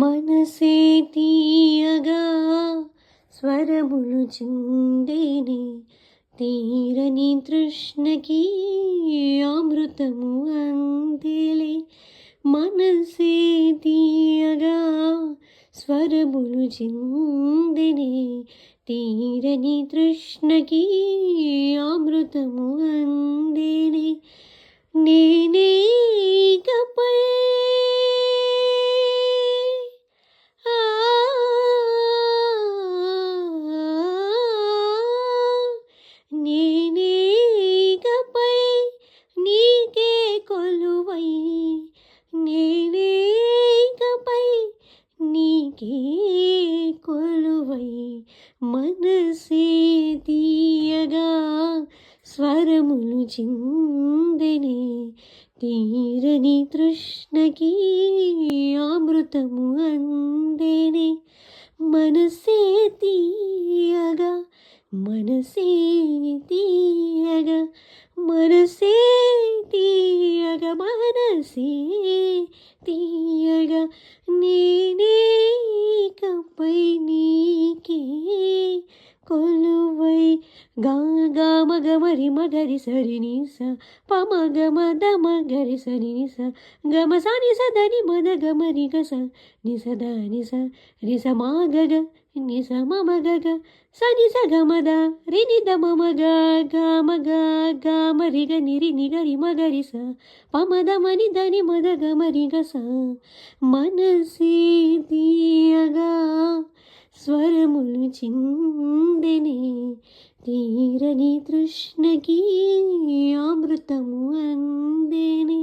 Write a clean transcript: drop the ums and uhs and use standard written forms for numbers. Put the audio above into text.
మనసే తీయగా స్వరములు చిందేనే, తీరని తృష్ణకి అమృతము అందేలే. మనసే తీయగా స్వరములు చిందేనే, తీరని తృష్ణకి అమృతము అందేనే. నేనే ఇకపై నేనే ఇకపై నీకే కొలువై, నేనే ఇకపై నీకే కొలువై. మనసే తీయగా స్వరములు చిందెనే, తీరని తృష్ణకి అమృతము అందేనే. మనసే తీయగా, మనసే తీయగా, మనసే తీయగా, మనసే తీయగా. నేనే ఇకపై నీకే కొలువై. గా గా మగ మరి మగరి సరి ని స ప మగ మద మగరి సరి ని స గ మ స ని స ద ని మ ద గ మ రి గ స ని స ద ని స రి స మా గ గ ని స మ మ గ గ స ని స గ మ ద రి ని ద మ మ గ గ మ గ గ మ రి గ ని రి ని గ రి మ గ రి స ప మ ద మ ని ద ని మ ద గ మ రి గ స. మనసే తీయగా స్వరములు చిందెనే, తీరని తృష్ణకి అమృతము అందేనే.